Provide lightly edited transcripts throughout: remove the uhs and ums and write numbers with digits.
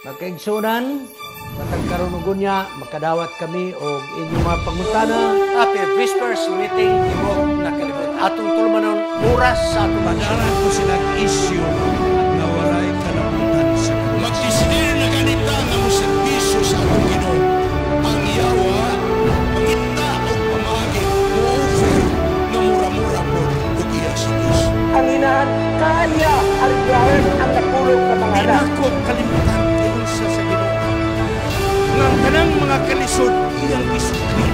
Magkaigsunan, matang karunugon niya, makadawat kami o inyong mga pangutana. Happy Whispers meeting Tibok na kalibot. Atong tulmanon oras sa atong Pag-aral ko silang issue na walay kalabutan sa Diyos. Magdesidir na ganita nga mo serbisyo sa atong Ginoo. Ang yawa, mangita o pamagi, mo-offer na mura-mura po ug iya sa Diyos. ang inahan kanya aligaran ang napulog sa mga anak. Ako kalimutan tiyon sa Ginoo. Nga ang tanang mga kalisod iyang isukli.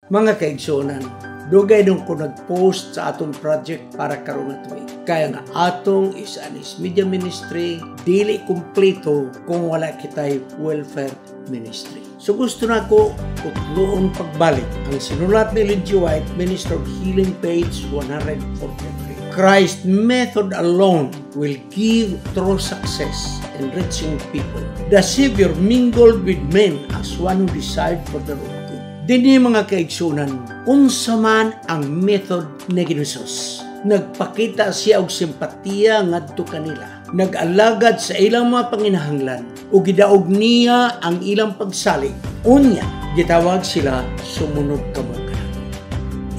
Mga kaigsunan, dugay nung ko nag-post sa atong project para karon nga tuig. Kaya nga atong Isanis Media Ministry dili kumpleto kung wala kitay welfare ministry. So gusto na ko utloon pagbalik ang sinulat ni Ellen G. White, Minister of Healing, page 143. Christ's method alone will give true success in reaching people. The Savior mingled with men as one who desired for the road. Dini mga kaigsunan, unsa man ang method ni Ginoo. Nagpakita siya og simpatiya ngadto kanila. Nag-alagad sa ilang mga panginahanglan ug gidaog niya ang ilang pagsalig. Unya, gitawag sila sumunod kamo kanako.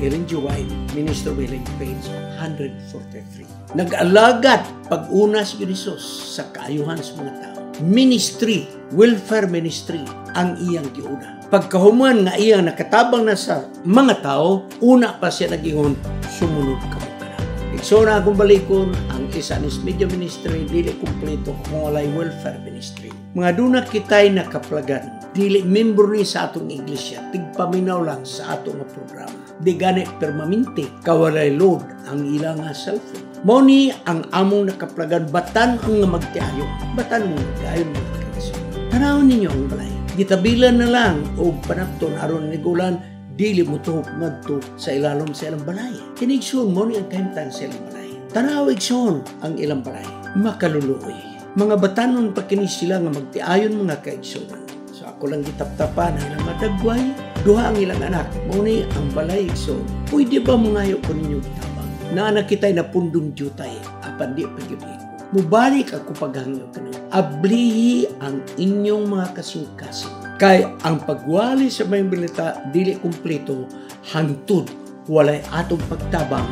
Ellen G. White, Minister of Healing, page 143. Nag-alagad pag-una si Ginoo sa kaayuhan sa mga tao. Ministry, welfare ministry ang iyang giuna. Pagkahuman nga iyang nakatabang na sa mga tao, una pa siya nagingon, sumunod ka mo ka na. So na akong balikon, ang Isanis Media Ministry, dili kumpleto kung walay welfare ministry. Mga duna kitay nakaplagan, dili member ni sa atong iglesia, tigpaminaw lang sa atong programa. Di gani permanente, kawalay load ang ilang cellphone. Mao ang among nakaplagan, batan ang magtiayo. Batan mo magtiayo mga kaigsunan. Tanawon ninyo ang balay. Gitabilan na lang o panapton aron nigulan dili mo tuhok ngadto sa ilalom sa ilang balay. Kinigsun mo ni ang kahimtan sa ilang balay. Tanawig son ang ilang balay. Makaluluoy. Mga batanon pa kini sila nga magtiayon mga kaigsunan. So ako lang gitaptapan ang ilang madagway. Duha ang ilang anak. Muni ang balay igsoon. Pwede ba mangayo ko ninyo tabang? Na anak kita'y napundong jutay. Apan di pag-ibig. Mubalik ako paghangyo kanina. Ablihi ang inyong mga kasing-kasing. Kay ang pagwali sa may bilita dili kumpleto hangtod walay atong pagtabang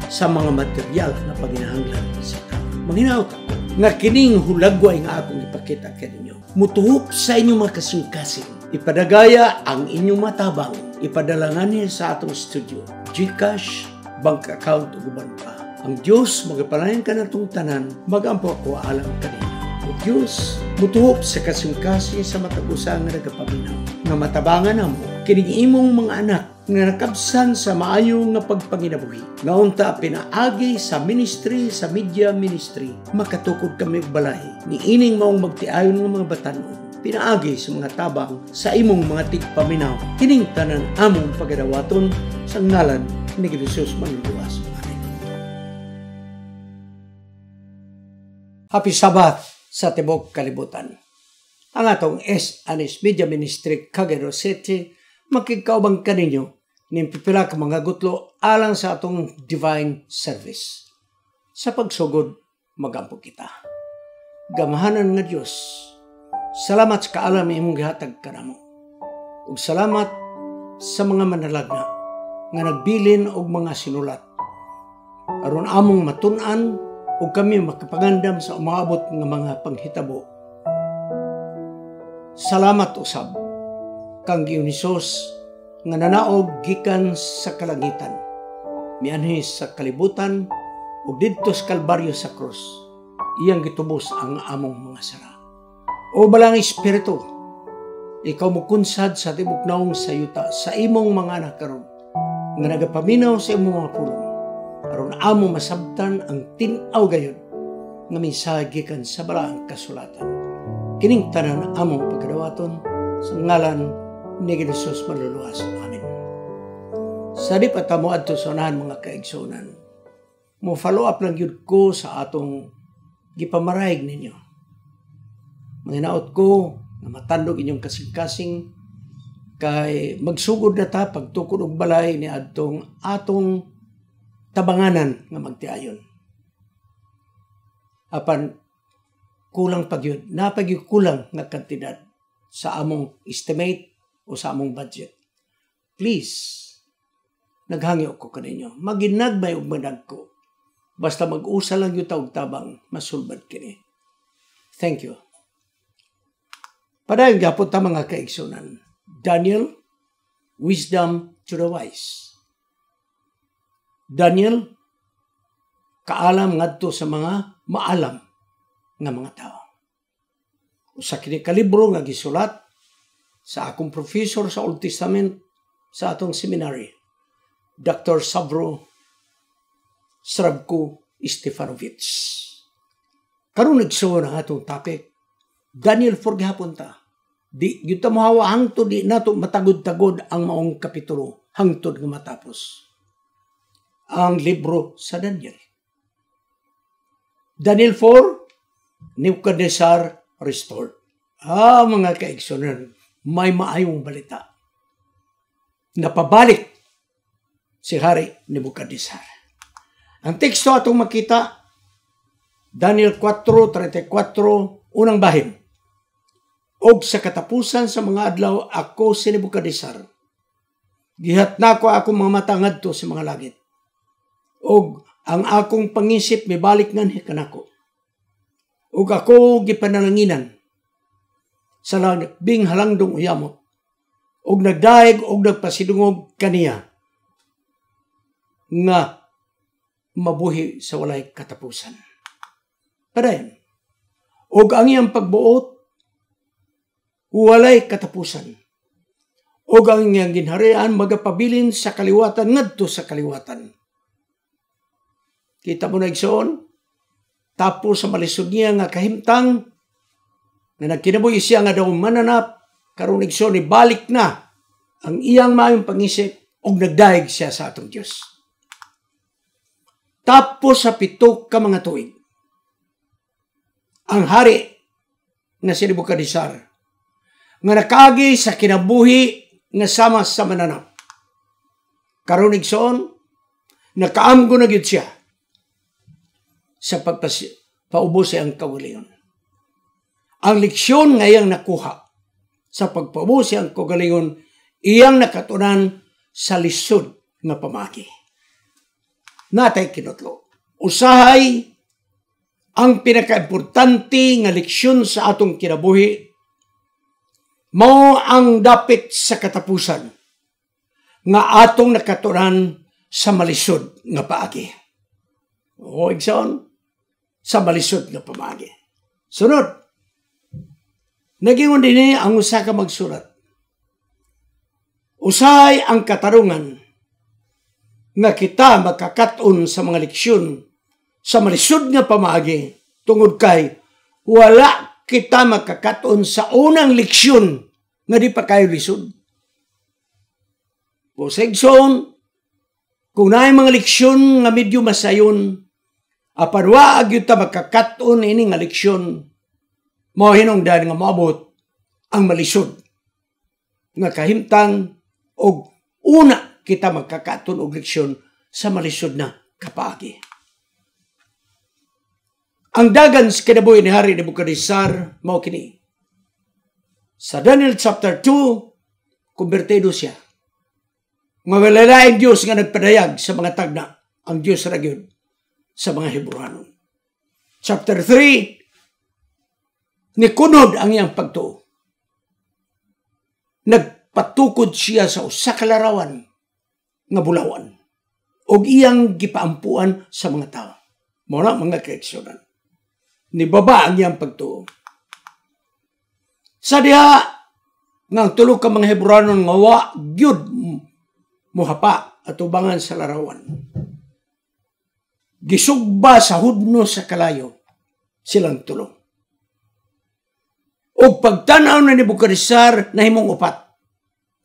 sa mga material na paginahanglan sa tao. Manghinaot ako nga kining hulagway nga akong ipakita kaninyo. Mutuhop sa inyong mga kasing-kasing. Ipadagaya ang inyong matabang. Ipadalangan niya sa atong studio. GCash, bank account o guban pa. Ang Diyos, magapalayan ka na itong tanan, magampo ako alam kanina. O Diyos, mutuhop sa kasing-kasing sa matagusan nga nagapaminaw. Nga matabangan na mo, kining imong mga anak nga nakabsan sa maayo nga pagpanginabuhi. Nga unta pinaagi sa ministry, sa media ministry, makatukod kami balay. Ni ining maong magtiayon ng mga batanon. Pinaagi sa mga tabang sa imong mga tigpaminaw. Kining tanan among pagadawaton sa ngalan ni Jesus manluluwas. Happy Sabbath sa tibok kalibutan. Ang atong Isanis Media Ministry Cagayan City makikaubang kaninyo ng pipila ka mga gutlo alang sa atong divine service. Sa pagsugod, magampo kita. Gamahanan nga Diyos, salamat sa kaalam imong gihatag kanamo. Ug salamat sa mga manalagna nga nagbilin og mga sinulat. Aron among matun-an o kami makapagandam sa umabot ng mga panghitabo. Salamat usab kang Giunisos nga nanaog gikan sa kalangitan, mianhi sa kalibutan ug didto sa Kalbaryo sa krus. Iyang gitubos ang among mga sala. O balang Espiritu, ikaw mukunsad sa tibok naong sayuta sa imong mga anak karon nga nagapaminaw sa imong mga pulong. Aron amo masabtan ang tinaw gayon nga mensahe gikan sa balaang kasulatan. Kining tanan among pagkadawaton sa ngalan ni Jesus manluluwas. Amen. Sa di pa tamo adto sa unahan mga kaigsunan, mo follow up lang yun ko sa atong gipamarayag ninyo. Manginaot ko na matandog inyong kasing-kasing kay magsugod na ta pagtukod og balay ni atong tabanganan nga magtiayon. Apan kulang pagyud, napagyud kulang nga kantidad sa among estimate o sa among budget. Please, naghangyo ko kaninyo. Maginagmay og managko. Basta mag-usa lang yung taog tabang, masulbad kini. Thank you. Padayon gapon ta mga kaigsunan. Daniel, wisdom to the wise. Daniel, kaalam ngadto sa mga maalam nga mga tao. Usa kini ka libro nga gisulat sa akong professor sa Old Testament sa atong seminary, Dr. Savro Sravko Stefanovich. Karon nagsuon ang atong topic, Daniel 4 gihapon ta. Di gyud ta mohawa hangtod di nato matagod-tagod ang maong kapitulo hangtod nga matapos ang libro sa Daniel. Daniel 4, Nebuchadnezzar restored. Mga kaigsunan, may maayong balita. Napabalik si Hari Nebuchadnezzar. Ang teksto atong makita, Daniel 4:34, unang bahin. Og sa katapusan sa mga adlaw, ako si Nebuchadnezzar. Gihat na ko akong mga mata ngadto sa mga langit. Og ang akong pangisip mibalik nganhi kanako. Og ako gipanalanginan sa labing halangdong uyamot. Og nagdaig og nagpasidungog kaniya nga mabuhi sa walay katapusan. Padayon, og ang iyang pagbuot walay katapusan. Og ang iyang ginharian magapabilin sa kaliwatan ngadto sa kaliwatan. Kita mo na igsoon, tapos sa malisod niya nga kahimtang na nagkinabuhi siya nga daw mananap, karon igsoon ibalik na ang iyang maayong pangisip og nagdaig siya sa atong Dios. Tapos sa 7 ka mga tuig, ang hari nga si Nebuchadnezzar nga nakaagi sa kinabuhi nga sama sa mananap. Karon igsoon, nakaamgo na gyud siya sa pagpaubos sa iyang kagalingon. Ang leksyon nga iyang nakuha sa pagpaubos sa iyang kagalingon, iyang nakatunan sa lisod nga pamagi. Natay kinutlo. Usahay ang pinakaimportante nga leksyon sa atong kinabuhi, mao ang dapit sa katapusan nga atong nakatunan sa malisod nga paagi. O igsoon, sa malisod nga pamagi. Sunod, nagingon din ang usa ka magsulat. Usahay ang katarungan nga kita makakaton sa mga leksyon sa malisod nga pamagi tungod kay wala kita makakaton sa unang leksyon nga di pa kayo lisod. O segson, kung naay mga leksyon nga medyo masayon, apan waag yun ta makakaton ini nga leksyon, mao hinungdan nga maabot ang malisod nga kahimtang og una kita magkakaton og leksyon sa malisod na kapaagi. Ang dagan sa kinabuhi ni Hari Nebuchadnezzar mao kini. Sa Daniel chapter 2, kumbertido siya. Nga walalaing Diyos nga nagpadayag sa mga tagna, ang Diyos ra gyud sa mga Hebreano. Chapter 3, nikunod ang iyang pagtuo. Nagpatukod siya sa usa ka larawan nga bulawan og iyang gipaampuan sa mga tao. Mao na mga kaigsunan. Nibaba ang iyang pagtuo. Sa diha nga tulo ka mga Hebreano nga wa gyud muhapa at ubangan sa larawan. Gisugba sa hudno sa kalayo silang tulo. O pagtanaw na ni Nebuchadnezzar na himong upat.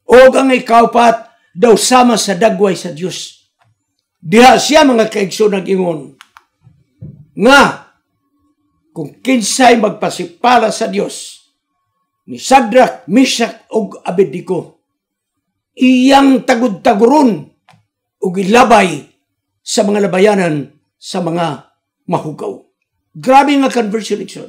O ang ikaupat daw sama sa dagway sa Diyos. Diha siya mga kaigso nag-ingon nga kung kinsay magpasipala sa Diyos ni Shadrach, Meshach ug Abednego, iyang tagud-taguron ug ilabay sa mga labayanan sa mga mahugaw. Grabe nga conversion action.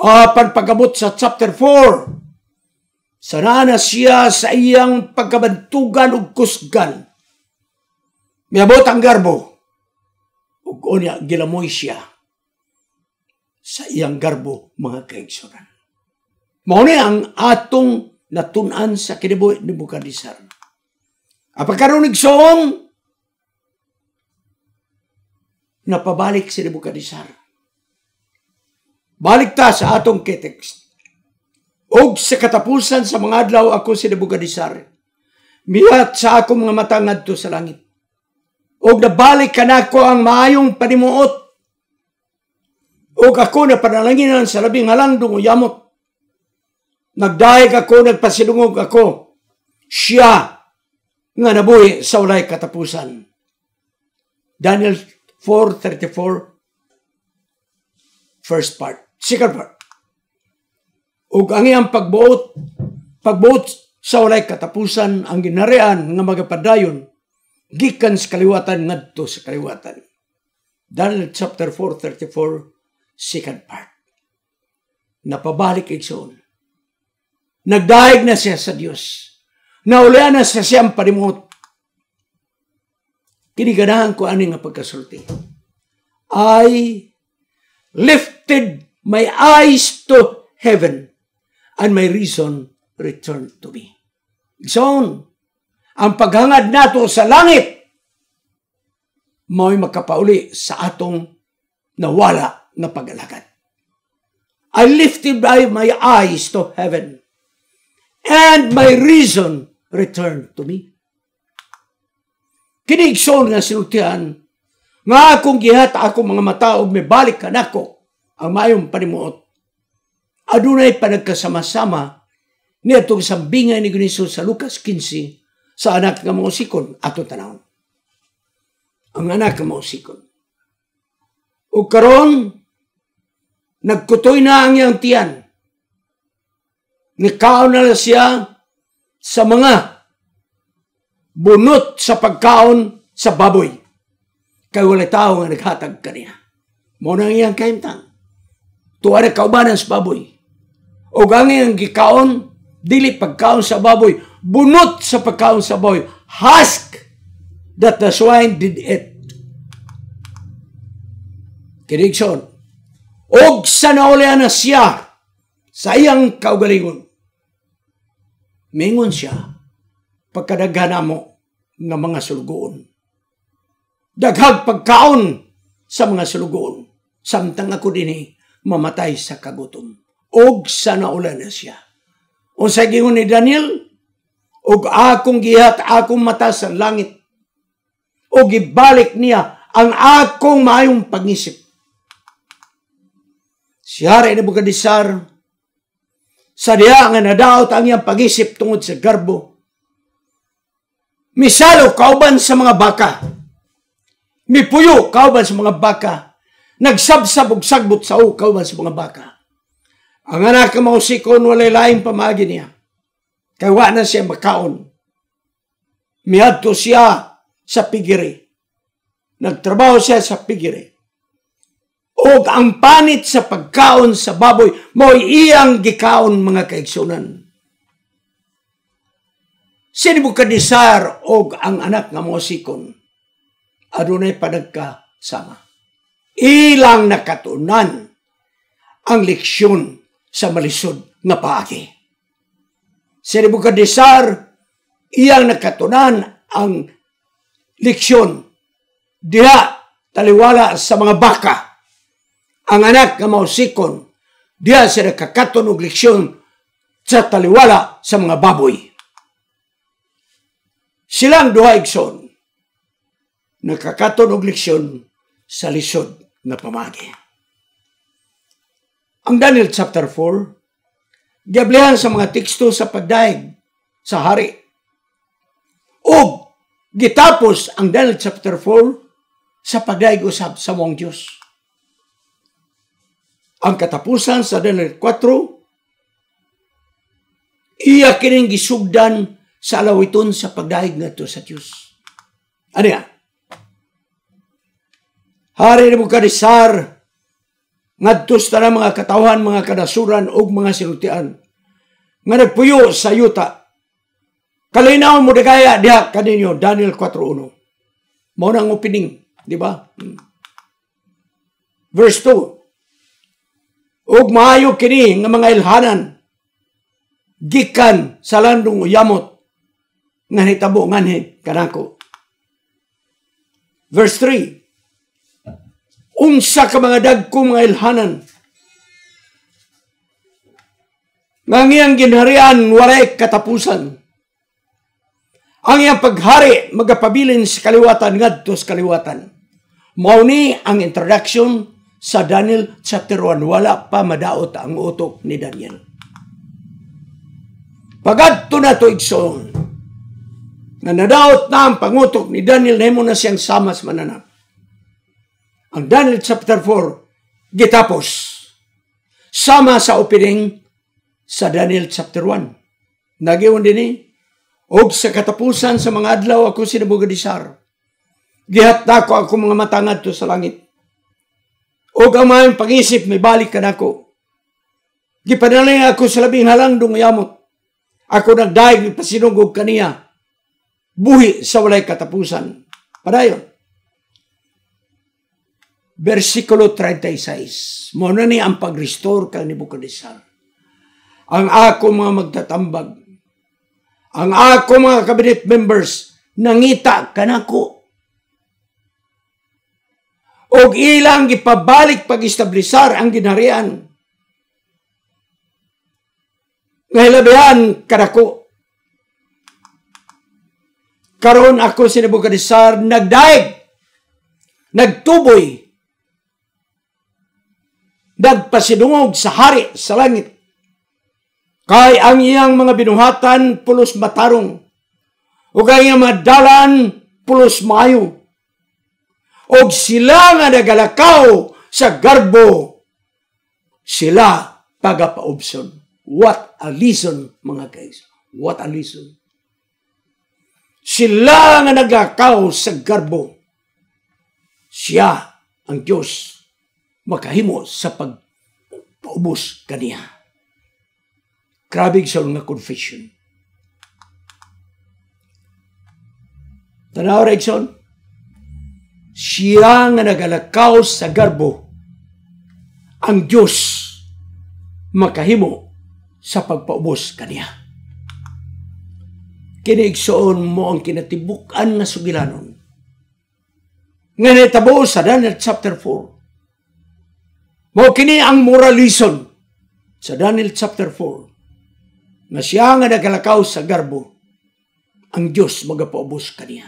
Pagpagabot sa chapter 4, sana na siya sa iyang pagkabantugan ug kusgan. Miabot ang garbo. Ug unya gilamoy siya sa iyang garbo, mga kaigsunan. Mao ni ang atong natun-an sa kinabuhi ni Nebukadnezar. Apagkaron igsoon, napabalik si Nebukadnezar. Balik ta sa atong text. Og sa katapusan sa mga adlaw ako si Nebukadnezar, mihat sa akong mga mata ngadto sa langit. Og nabalik kanako ang maayong panimuot. Og ako na panalanginan sa labing halandong uyamot. Nagdahig ako, nagpasilungog ako. Siya nga nabuhi sa walay katapusan. Daniel 4:34, first part. Second part. Ug ang iyang pagbuot sa walay katapusan, ang ginarian nga magapadayon gikan sa kaliwatan ngadto sa kaliwatan. Daniel chapter 4:34, second part. Napabalik igsoon. Nagdahig na siya sa Diyos. Naulian na sa siyang panimuot. Kiniganahan ko ani nga pagkasulti. I lifted my eyes to heaven and my reason returned to me. So, ang paghangad nato sa langit mao'y makapauli sa atong nawala na pag-alagad. I lifted my eyes to heaven and my reason returned to me. Kinigson nga sinutihan, nga akong gihat akong mga mata og may balik kanako ang mayong panimuot. Adunay panagkasama-sama ni atong sambingay ni Hesus sa Lucas 15 sa anak nga mausikon atong tanawon. Ang anak nga mausikon. O karon nagkutoy na ang iyang tiyan. Nikaon na siya sa mga bunot sa pagkaon sa baboy. Kaya wala tao nga naghatag kaniya. Muna ang iyang kaimtang. Tuwa na kaubanan sa baboy. O ang iyang gikaon, dili pagkaon sa baboy, bunot sa pagkaon sa baboy, husk that the swine did eat. Kinigson. Og sa naulian na siya sa iyang kaugalingon. Mingon siya, pagkadaghan mo ng mga sulugoon. Daghag pagkaon sa mga sulugoon. Samtang ako din mamatay sa kagutom. Og sa naulan na siya. O sa gingon ni Daniel, og akong gihat akong mata sa langit. O gibalik niya ang akong maayong pangisip. Si Hari Nebukadnezar, sa diya nga nadaot ang iyang pag-isip tungod sa garbo. Misalo kauban sa mga baka. Mipuyo kauban sa mga baka. Nagsabsab og sagbot sa kauban sa mga baka. Ang anak nga mausikon walay laing pamagi niya. Kay wa na siya makaon. Miadto siya sa pigiri. Nagtrabaho siya sa pigiri. Og ang panit sa pagkaon sa baboy, mo'y iyang gikaon mga kaigsunan. Si Nebukadnezar og ang anak nga mausikon, adunay panagkasama. Ilang nakatunan ang leksyon sa malisod nga paagi. Si Nebukadnezar, iyang nakatunan ang leksyon diha taliwala sa mga baka. Ang anak nga mausikon, diya siya nakakaton og leksyon sa taliwala sa mga baboy. Silang duha igsoon, nakakaton og leksyon sa lisod na pamagi. Ang Daniel chapter 4, giablihan sa mga teksto sa pagdaig sa hari. O gitapos ang Daniel chapter 4 sa pagdaig usab sa mong Diyos. Ang katapusan sa Daniel 4, iya kining gisugdan sa alawiton sa pagdaig ngadto sa Dios. Ano yan? Hari Nebukadnesar, ngadtos na mga katawhan, mga kanasuran, o mga sinultian, nga nagpuyo sa yuta. Kalinaw mo dagaya diha kaninyo, Daniel 4:1. Mao nang opening, di ba? Verse 2. Og maayo kini nga mga ilhanan, gikan sa landong uyamot, nga hitabo nganhi kanako. Verse 3. Unsa ka mga dagkong mga ilhanan, nga ngiyang ginharian walay katapusan. Ang iyang paghari magapabilin sa kaliwatan ngadto sa kaliwatan. Mao ni ang introduction sa Daniel chapter 1. Wala pa madaot ang utok ni Daniel. Pagadto na to igsoon, na nadaot na ang pangutok ni Daniel, nahimo na siyang samas mananap. Ang Daniel chapter 4 gitapos sama sa opening sa Daniel chapter 1. Nagiwan din og sa katapusan sa mga adlaw ako si Nebukadnesar. Gihatda ko ako mga mata ngadto sa langit. Og ang mayong pag-isip may balik kanako. Gipanaling ako sa labing halandong yamot. Ako nagdaig pasinugog kaniya. Buhi sa walay katapusan. Padayon. Versikulo 36. Muna ni ang pag-restore kang Nebukadnesar. Ang ako mga magtatambag, ang ako mga cabinet members, nangita kanako. Og ilang gipabalik pag-establisar ang ginharian. Ngahilabihan kanako. Karon ako si Nebukadnesar nagdaig, nagtuboy, nagpasidungog sa hari sa langit. Kay ang iyang mga binuhatan pulos matarong, o kay iyang mga dalan pulos maayo. Og sila nga nagalakaw sa garbo, sila pagapaubson. What a lesson, mga guys. What a lesson. Sila nga naglakaw sa garbo, siya ang Diyos makahimo sa pagpaubos kaniya. Grabe sa nga confession. Tanaw Rexon, siya nga nagalakaw sa garbo, ang Diyos makahimo sa pagpaubos kaniya. Kiniigsoon mo ang kinatibukan nga sugilanon. Nga natabo sa Daniel chapter 4. Mao kini ang moralism sa Daniel chapter 4. Nga siya nga nagalakaw sa garbo, ang Diyos magapaubos kaniya.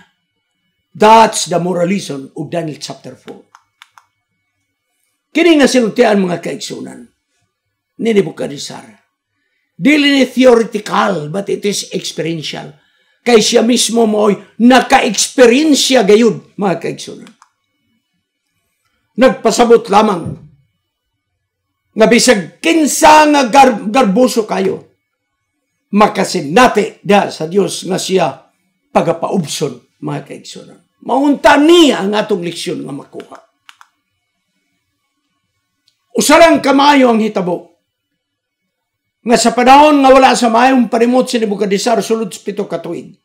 That's the moralism of Daniel chapter 4. Kini nga sinuntian mga kaigsunan ni Nebukadnesar. Dili ni theoretical, but it is experiential. Kay siya mismo mo'y naka-experiensya gayud, mga kaigsunan. Nagpasabot lamang nga bisag kinsa nga garboso kayo, makasinati da sa Dios nga siya pagapaubson, mga kaigsunan. Maunta niya ang atong leksyon nga makuha. Usarang kamayo ang hitabo nga sa panahon nga wala sa mayong parimot si Nebukadnesar sulod sa 7 ka tuig,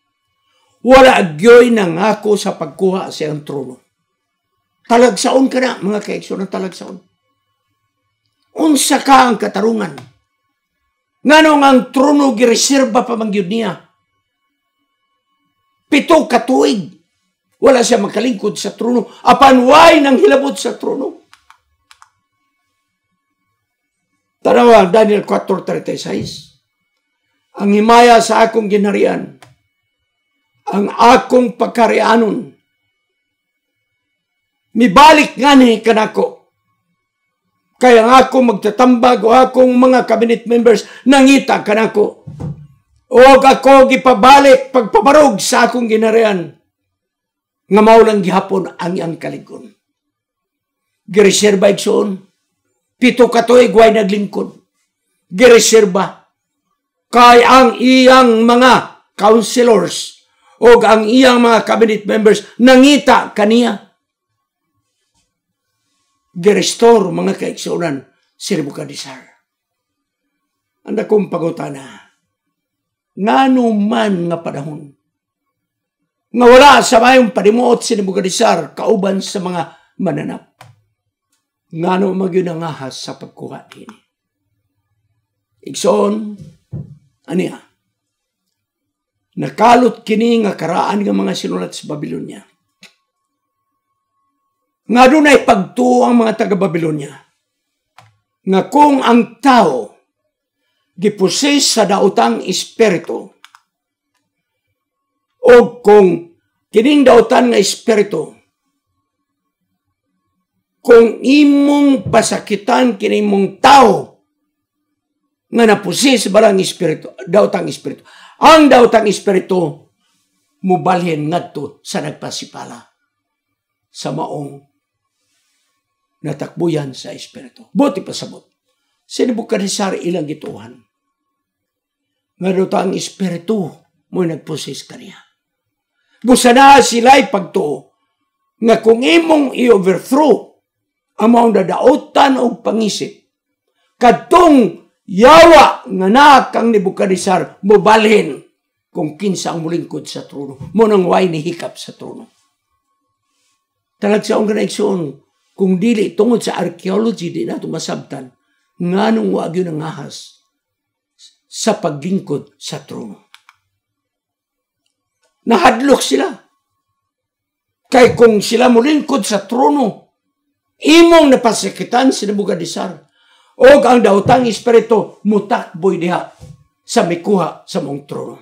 wala agyoy na ngako sa pagkuha sa iyang trono. Talagsaon ka na, mga kaigsunan, talagsaon. Unsa ka ang katarungan? Nganong ang trono gireserba pa mangyud niya? 7 ka tuig. Wala siya makalingkod sa trono. Apan way nang hilabot sa trono. Tanawa, Daniel 4:36. Ang himaya sa akong ginharian, ang akong pagkarianon, mibalik nga ni kanako. Kaya nga ako magtatambag o akong mga cabinet members nangita kanako. O ako gipabalik pagpabarog sa akong ginharian, nga maulang gihapon ang iyang kaligon. Gireserba igsoon, 7 ka tuig way naglingkod. Gireserba. Kay ang iyang mga counselors o ang iyang mga cabinet members nangita kaniya. girestore mga kaigsunan si Nebuchadnezzar. Ang akong pagutana, ngano man nga panahon, nga wala sa mayong panimuot si Nebuchadnezzar kauban sa mga mananap, ngano magyunangahas sa pagkuha din. Igsoon, aniya, nakalot kini nga karaan nga mga sinulat sa Babylonia. Nga doon ay pagtuo ang mga taga-Babylonia. Nga kung ang tao giposes sa daotang espiritu o kung kining daotan nga espiritu, kung imong pasakitan kining mong tao nga naposes sa balang espiritu, daotang espiritu, ang daotang espiritu mubalhin ngadto sa nagpasipala sa maong natakbuyan sa espiritu. Buti pasabot. Si Nebuchadnezzar ilang gituhan. Nga daotang espiritu mo nagposes kaniya. Gusto na sila'y pagtuo nga kung imong i-overthrow ang mga dadaotan o pangisip, kadtong yawa nga na kang Nebuchadnezzar mubalhin kung kinsa ang mulingkod sa trono. Mo nang way ni hikap sa trono. Talag sa ang ganaigsoon, kung dili tungod sa archaeology di nato masabtan, nganong wag yun ang ahas sa paglingkod sa trono. Nahadlok sila. Kay kung sila mulingkod sa trono, imong napasikitan si Nebuchadnezzar o ang daotang espiritu mutakboy diha sa mikuha sa mong trono.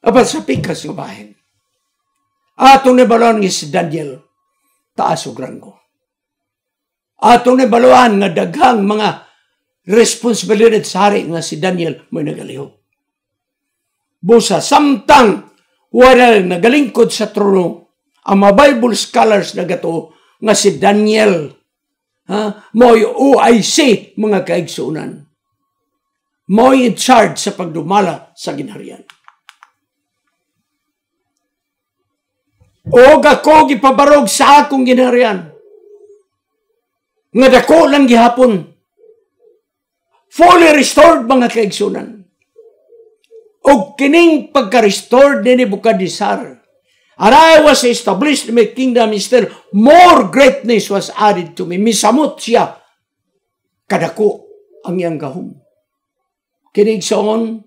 Apan sa pikas nga bahin, atong nabaluan nga si Daniel, taas o ranggo. Atong nabaluan nga daghang mga responsibilidad sa hari nga si Daniel may nagalihok. Busa, samtang wala nagalingkod sa trono, ang mga Bible scholars na gato nga si Daniel, mo'y OIC mga kaigsunan. Mo'y in charge sa pagdumala sa ginharian. O ako gipabarog sa akong ginharian. Nga dako lang gihapon. Fully restored mga kaigsunan. O kining pagka-restored ni Nebuchadnezzar. And I was established in my kingdom instead. More greatness was added to me. Misamot siya. Kadako ang iyang gahom. Kinig soon,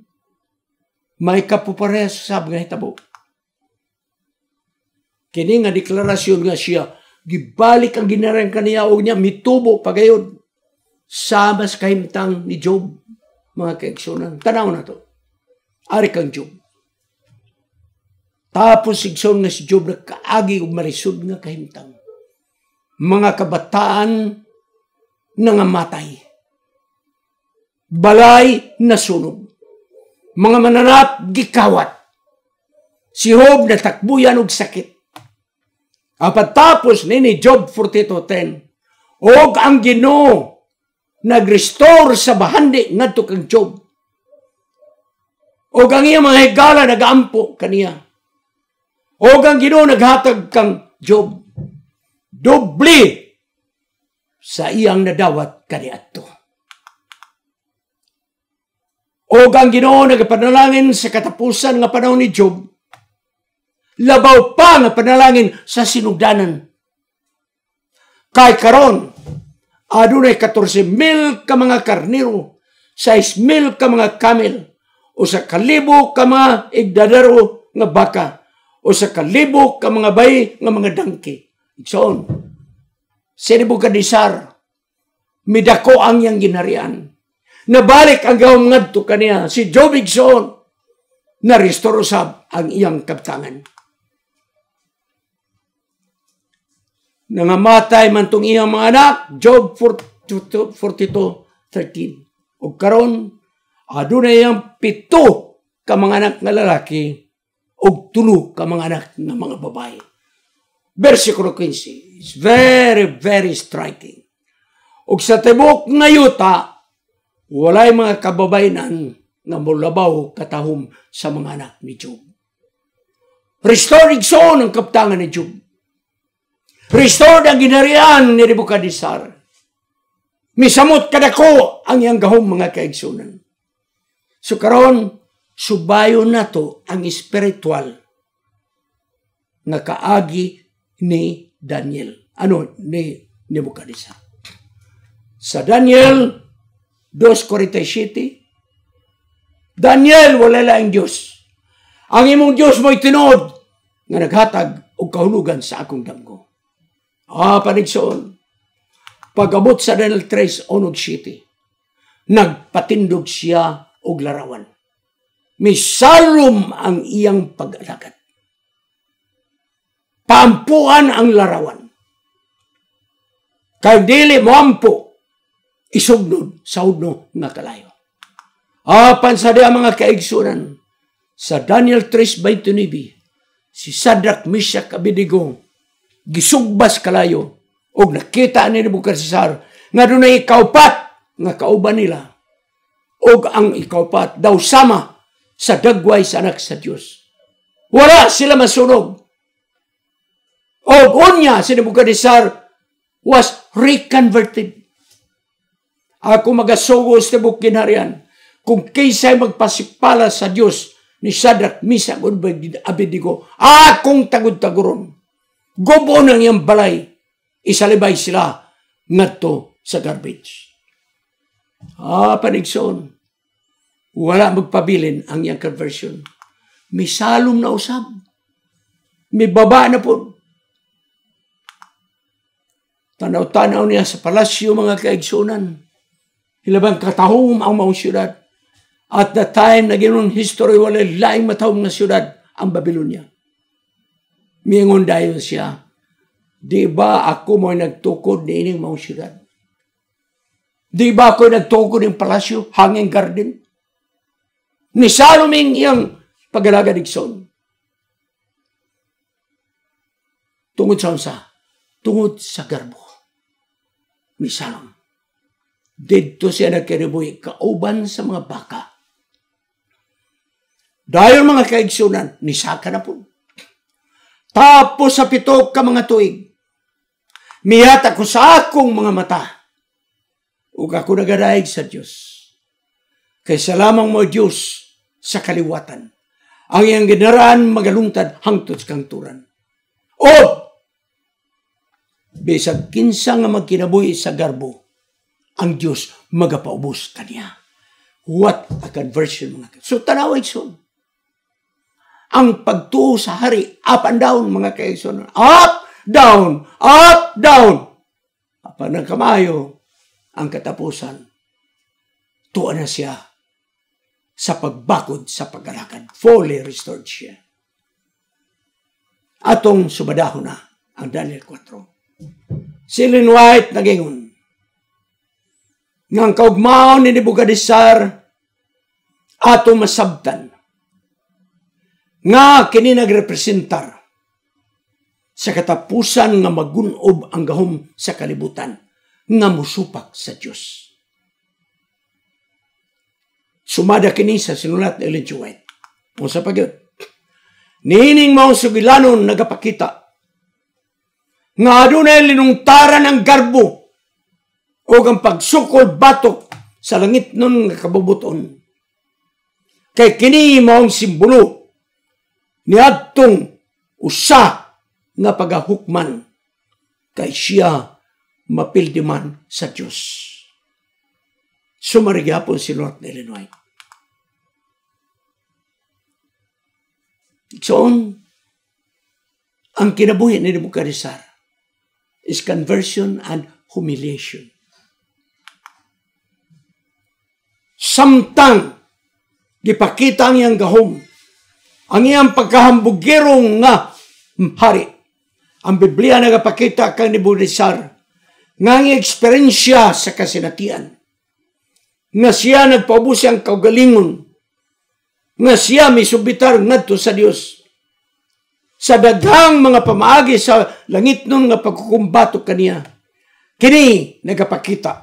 may kapupares sa mga hitabo. Kini nga deklarasyon nga siya, gibalik ang ginarang kaniya o niya, mitubo pagayod sa mas kahimtang ni Job, mga kaigsunan. Tanaw na to. Ari kang Job. Tapos sigson nga si Job na kaagi o marisod nga kahimtang. Mga kabataan nangamatay. Balay nasunog. Mga mananap gikawat. Si Job natakbuyan og sakit. Apat tapos nini Job 42:10. Og ang Ginoo nag-restore sa bahandi ngadto kang Job. Og ang iyang mga higala nag-ampo kaniya. Og ang Ginoo naghatag kang Job doble sa iyang nadawat kaniadto. Og ang Ginoo nagapanalangin sa katapusan nga panahon ni Job, labaw pa nga panalangin sa sinugdanan. Kay karon, adunay 14,000 ka mga karnero, 6,000 ka mga kamel, o sa 1,000 ka mga igdadaro nga baka, o sa 1,000 ka mga bay nga mga dangki. Igsoon, si Nebuchadnezzar, midako ang iyang ginharian. Nabalik ang gawang ngadto kaniya, si Job igsoon, na-restore sab ang iyang kabtangan. Nangamatay man tong iyang mga anak, Job 42:13. O karon, adunay iyang 7 ka mga anak nga lalaki o 3 ka mga anak nga mga babae. Versikulo 15. It's very, very striking. O sa tibok nga yuta, walay mga kababayanan nga mulabaw katahom sa mga anak ni Job. Restoring son ang kaptangan ni Job. Restored ang ginarian ni Nebuchadnezzar. Misamot kadako ang iyang gahom mga kaigsunan. So karon subayo na to ang espiritual nga kaagi ni Daniel. Ni Nebuchadnezzar. Sa Daniel 2:47, Daniel, wala lang Diyos. Ang imong Diyos mo'y tinod nga naghatag og kahulugan sa akong damgo. Panigsoon, pag-abot sa Daniel 3:7, nagpatindog siya og larawan. Misalom ang iyang pag-alagad. Paampuan ang larawan. Kay dili mo ampo, isugnod sa udno nga kalayo. Apan sa diya mga kaigsunan, sa Daniel 3:29, si Shadrach, Meshach, Abednego, gisugbas kalayo, og nakita ni Nebuchadnezzar nga dunay ikaupat nga kauban nila, og ang ikaupat daw sama sa dagway sa anak sa Dios. Wala sila masunog. Og unya si Nebuchadnezzar was reconverted. Ako magasugos sa bukinharian kung kaysa'y magpasipala sa Diyos ni Shadrach, Meshach, ug Abednego, akong tagod-taguron. Gubo ng iyang balay, isalibay sila ngadto sa garbage. Panigsoon, wala magpabilin ang iyang conversion. May salom na usab. May baba na po. Tanaw-tanaw niya sa palasyo mga kaigsunan. Hilabang katahom ang mga syudad. At the time na ginoon history, wala laing matahom na syudad ang Babylonia. Miingon dayon siya, di ba ako mo'y nagtukod ni ining mga syudad? Di ba ako nagtukod ng palasyo, hanging garden? Ni Saloming iyang pag-alagad igsoon. Tungod sa unsa? Tungod sa garbo ni Salom. Dito siya nagkariboy kauban sa mga baka. Dahil mga kaigsunan, nisaka na po. Tapos sa 7 ka mga tuig, miyata ko sa akong mga mata, ug ako nagadaig sa Diyos. Kay salamang mo Diyos sa kaliwatan, ang iyang ginaraan magalungtad hangtod sa kangturan. O, bisag kinsa nga magkinabuhi sa garbo, ang Diyos magapaubos kaniya. What a conversion mga. So tanaway son. Ang pagtuo sa hari, up and down mga kaigsoon. Up, down, up, down. Apan ng kamayo, ang katapusan, tuwa na siya sa pagbakod sa pag-alakad. Fully restored siya. Atong subadahon na ang Daniel 4. Si Ellen White nagingon, ngang kaugmaon ni Nebuchadnezzar ato masabtan nga kini nagrepresentar sa katapusan nga magunob ang gahom sa kalibutan nga musupak sa Dios. Sumada kini sa sinulat ni Ellen White. O sa pagyod, niining maong sugilanon nagapakita nga adunay linungtaran ang garbo o ang pagsukol batok sa langit nun nga kabubuton. Kay kini maong simbolo ni adtong usa nga pagahukman kay siya mapildiman sa Diyos. Sumarigapon si Lord Ellen White. So, ang kinabuhi ni Nebuchadnezzar is conversion and humiliation. Samtang gipakita ang iyang gahom, ang iyang pagkahambugirong nga hari. Ang Biblia nagapakita kang Nebuchadnezzar nga ang eksperyensya sa kasinatian, nga siya nagpaubos ang kaugalingon, nga siya misubitar ngadto sa Dios sa daghang mga pamaagi sa langit nun nga pagkukumbato kaniya. Kini nagapakita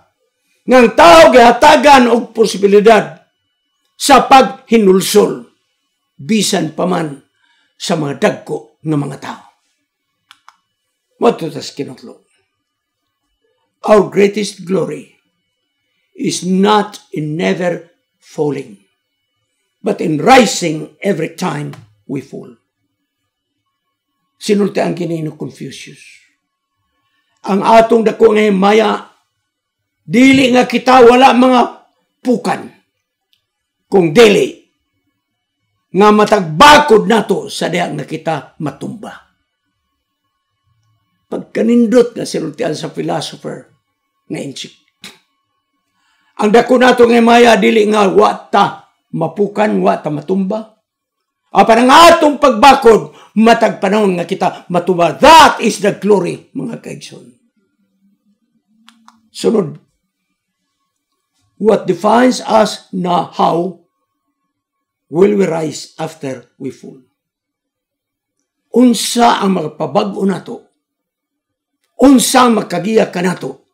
nga ang tao gihatagan og posibilidad sa paghinulsol bisan pa man sa mga dagko nga mga tao. Matutas kinutlo. Our greatest glory is not in never falling, but in rising every time we fall. Sinulti ang ginino Confucius. Ang atong dako nga himaya, dili nga kita wala mga pukan, kung dili nga matagbakod nato sa diha nga kita matumba. Pagkanindot nga sinultian sa philosopher nga Inchik. Ang dako nato nga himaya, dili nga wata mapukan, wata matumba. Apan ang atong pagbakod, matagpanahon nga kita matumba. That is the glory, mga kaigsoon. Sunod, what defines us na how will we rise after we fall? Unsa ang magpabag-o nato? Unsa ang makagiya ka nato?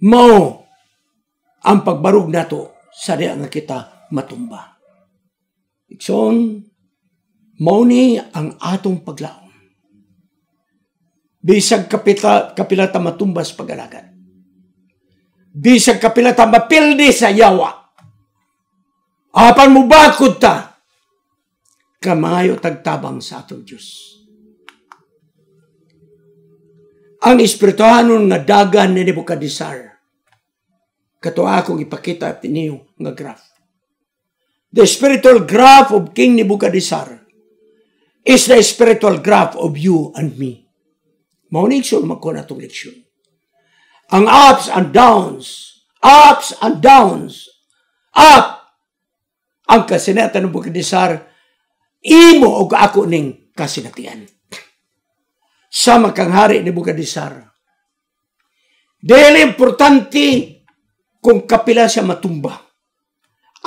Mao ang pagbarug nato sa diha nga kita matumba. Ikson, mao ni ang atong paglaom. Bisag kapilata matumbas pag-alagad. Bisag kapilata mapildi sa yawa. Apan mo bakod ta, kamayo tagtabang sa atong Diyos. Ang espirituhanon nga dagan ni Nebuchadnezzar, kato akong ipakita tiniyo nga graph. The spiritual graph of King Nebuchadnezzar is the spiritual graph of you and me. Maunigson magko na itong leksyon. Ang ups and downs, up, ang kasinatan ng Nebuchadnezzar, imo o ako ning kasinatian. Sama kang hari ni Nebuchadnezzar. Dili importante kung kapila siya matumba.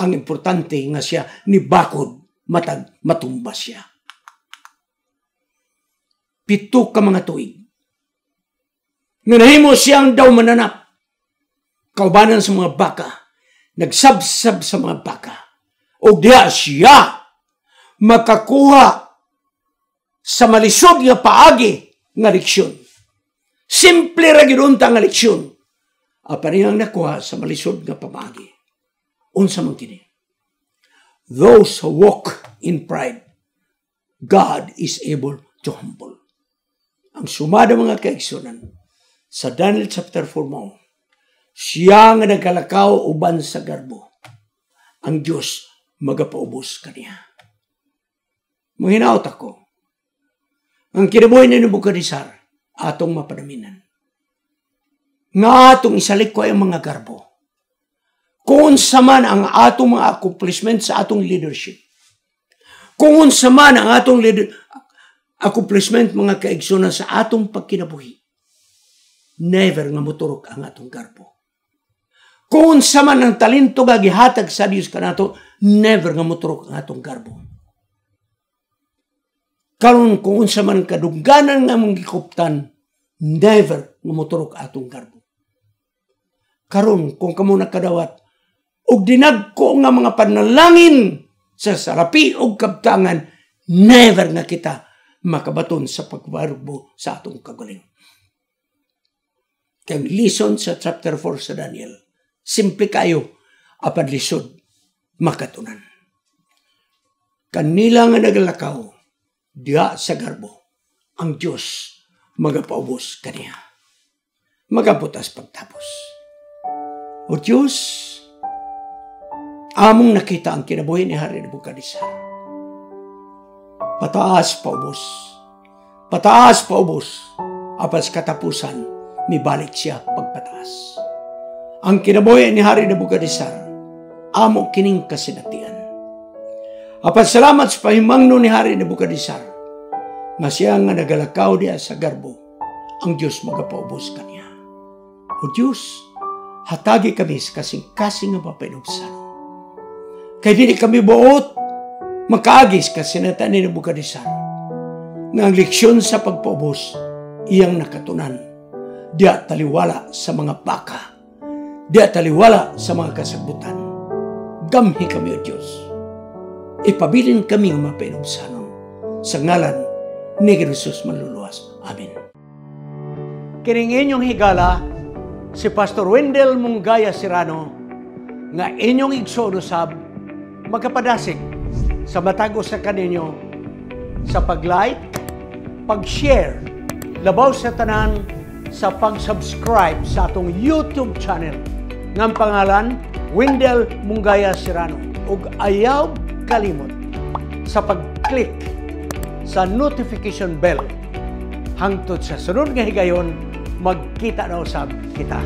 Ang importante nga siya ni bakod matag matumba siya. 7 ka mga tuig. Nanahimo siyang daw mananap. Kaubanan sa mga baka. Nagsabsab sa mga baka. O diya siya makakuha sa malisod nga paagi nga leksyon. Simple ra gidunta nga leksyon. Apariyang nakuha sa malisod nga paagi. Unsa man kini? Those who walk in pride, God is able to humble. Ang sumada mga kaigsunan, sa Daniel chapter 4 mo, siya nga nagkalakaw uban sa garbo. Ang Diyos magapaubos kaniya. Mahinaot ako. Ang kinabuhi ni Nebuchadnezzar, atong mapadaminan. Nga atong isalik ko ay mga garbo. Kung unsa man ang atong mga accomplishment sa atong leadership. Kung unsa man ang atong accomplishment mga kaigsunan sa atong pagkinabuhi. Never nga moturok ang atong garbo. Kung unsa man ang talento nga gihatag sa Dios kanato, never nga moturok ang atong garbo. Karon kung unsa man kadungganan nga mong gikuptan, never nga moturok atong garbo. Karon kung kamo nakadawat og dinagko nga mga panalangin sa salapi og kabtangan, never nga kita makabaton sa pagbarbo sa atong kagaling. Kaya lison sa chapter 4 sa Daniel, simple kayo apan lisod makatunan. Kanila nga naglakaw diha sa garbo, ang Diyos magapaubos kaniya. Magabutas pagtapos. O Diyos, among nakita ang kinabuhi ni Hari Nebuchadnezzar. Pataas paubos. Pataas paubos. Apas katapusan, mibalik siya pagpataas. Ang kinabuhi ni Hari Nebuchadnezzar, amo kining kasinatian. Apas salamat sa pahimangno ni Hari Nebuchadnezzar, nga siya nga nagalakaw diya sa garbo, ang Diyos magapaubos kaniya. O Diyos, hatagi kami sa kasing-kasing nga papainubsan. Kaya hindi kami buot makaagis kasinatian ni Nebuchadnezzar, nga ang leksyon sa pagpaubos, iyang nakatunan. Diya taliwala sa mga baka. Diya taliwala sa mga kasagutan. Gamhi kami o Diyos. Ipabilin kami ang mapainubsanon. Sa ngalan ni Jesus manluluwas. Amen. Kining inyong higala, si Pastor Wendell Mungaya Serrano, nga inyong igsoon usab, magkapadasig sa matag sa kaninyo sa pag-like, pag-share, labaw sa tanan, sa pag-subscribe sa atong YouTube channel ng pangalan Wendell Mungaya Serrano, ug ayaw kalimot sa pag-click sa notification bell hangtod sa sunod nga higayon magkita na usab kita.